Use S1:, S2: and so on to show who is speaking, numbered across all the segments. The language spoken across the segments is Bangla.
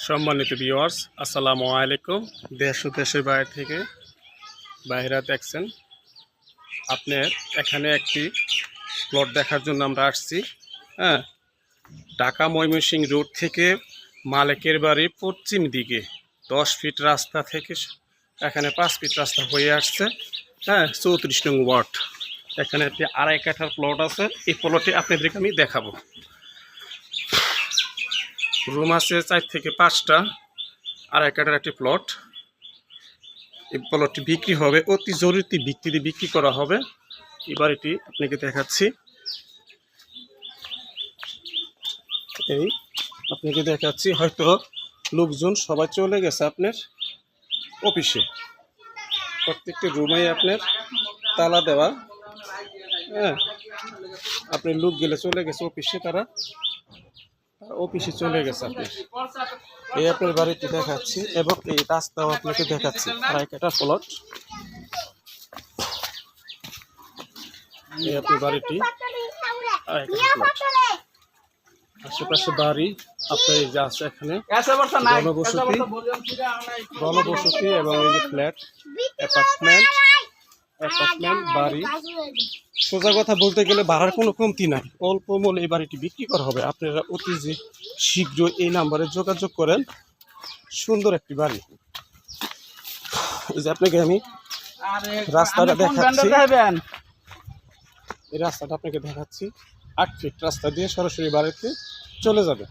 S1: সম্মানিত ভিউয়ার্স, আসসালামু আলাইকুম। দেশ ও দেশের বাইরে থেকে বাইরে দেখছেন, আপনার এখানে একটি প্লট দেখার জন্য আমরা আসছি। হ্যাঁ, ঢাকা ময়মনসিংহ রোড থেকে মালিকের বাড়ি পশ্চিম দিকে 10 ফিট রাস্তা থেকে এখানে 5 ফিট রাস্তা হয়ে আসছে। হ্যাঁ, 34 নং ওয়ার্ড। এখানে একটি 2.5 কাঠার প্লট আছে। এই প্লটে আপনাদেরকে আমি দেখাবো। রুম আছে 4 থেকে 5টা, 2.5 কাঠার একটি প্লট। এই প্লটটি বিক্রি হবে, অতি জরুরি ভিত্তিতে বিক্রি করা হবে। এবার এটি আপনাকে দেখাচ্ছি। এই আপনাকে দেখাচ্ছি, হয়তো লোকজন সবাই চলে গেছে আপনার অফিসে। প্রত্যেকটি রুমেই আপনার তালা দেওয়া। হ্যাঁ, আপনার লোক গেলে চলে গেছে অফিসে, তারা অফিসে চলে গেছে আপনার। এই আপনার বাড়িটি দেখাচ্ছি এবং এই রাস্তাও আপনাকে দেখাচ্ছি। 2.5 কাঠা প্লট। এই আপনার বাড়িটি 2.5 কাঠা প্লট। আশেপাশে বাড়ি আপনার এই যে আছে, এখানে জনবসতি এবং এই যে ফ্ল্যাট, অ্যাপার্টমেন্ট বাড়ি। সোজা কথা বলতে গেলে ভাড়ার কোনো কমতি নাই। অল্প মূল্যে এই বাড়িটি বিক্রি করা হবে। আপনারা অতি যে শীঘ্র এই নাম্বারে যোগাযোগ করেন। সুন্দর একটি বাড়ি। এই যে আপনাকে আমি রাস্তাটা দেখাচ্ছি। এই রাস্তাটা আপনাকে দেখাচ্ছি। 8 ফিট রাস্তা দিয়ে সরাসরি বাড়িতে চলে যাবে।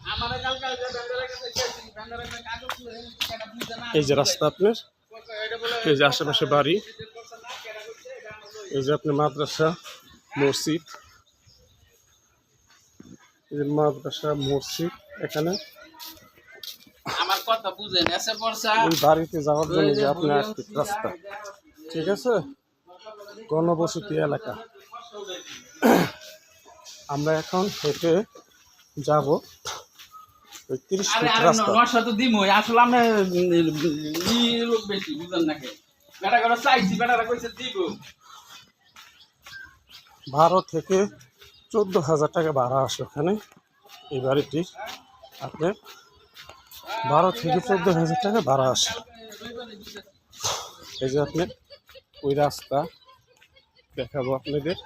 S1: এই যে রাস্তা আপনার, এই যে আশেপাশে বাড়ি, এই যে আপনার মাদ্রাসা, মসজিদ, এই যে মাদ্রাসা মসজিদ। এখানে
S2: আমার কথা বুঝেন, এসে পড়ছা
S1: এই বাড়িতে যাওয়ার জন্য যে আপনার 8 ফিট রাস্তা, ঠিক আছে? ঘনবসতি এলাকা। আমরা এখন হেঁটে যাব ওই 30 ফিট রাস্তা।
S2: নশা তো দিমই আসলে আমরা লোক বেশি বুঝেন নাকি, বেটা করে চাইছি, বেটারা কইছে দিব।
S1: 12 থেকে 14,000 টাকা ভাড়া আসে ওখানে। এই বাড়িটির আপনার 12 থেকে 14,000 টাকা ভাড়া আসে। এই যে আপনি ওই রাস্তা দেখাবো আপনাদের।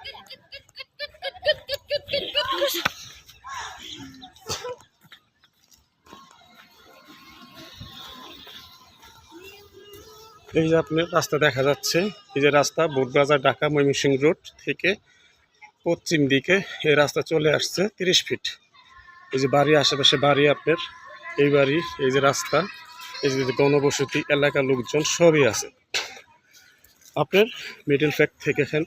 S1: এই যে আপনার রাস্তা দেখা যাচ্ছে। এই যে রাস্তা বোটবাজার ঢাকা ময়মনসিংহ রোড থেকে পশ্চিম দিকে এই রাস্তা চলে আসছে 30 ফিট। এই যে বাড়ি, আশেপাশে বাড়ি আপনার। এই বাড়ি, এই যে রাস্তা, এই যে গণবসতি এলাকার লোকজন সবই আছে আপনার। মিডল ফ্যাক্ট থেকে এখানে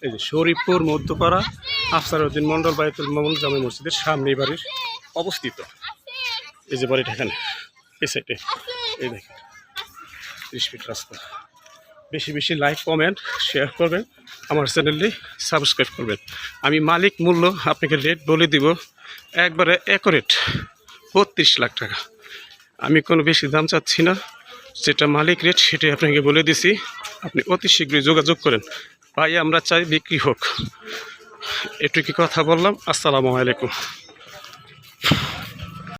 S1: এই যে শরীফপুর মধ্যপাড়া আফসারউদ্দিন মন্ডল বায়তুল মামুন জামে মসজিদের সামনে বাড়ির অবস্থিত। এই যে বাড়িটা এখানে এই সাইডে। এই দেখেন 30 ফিট রাস্তা। বেশি বেশি লাইক, কমেন্ট, শেয়ার করবেন। আমার চ্যানেলটি সাবস্ক্রাইব করবেন। আমি মালিক মূল্য আপনাকে রেট বলে দিব, একবারে অ্যাকুরেট 32 লাখ টাকা। আমি কোনো বেশি দাম চাচ্ছি না, যেটা মালিক রেট সেটাই আপনাকে বলে দিছি। আপনি অতি শীঘ্রই যোগাযোগ করেন। ভাই, আমরা চাই বিক্রি হোক। এটুকু কথা বললাম। আসসালামু আলাইকুম।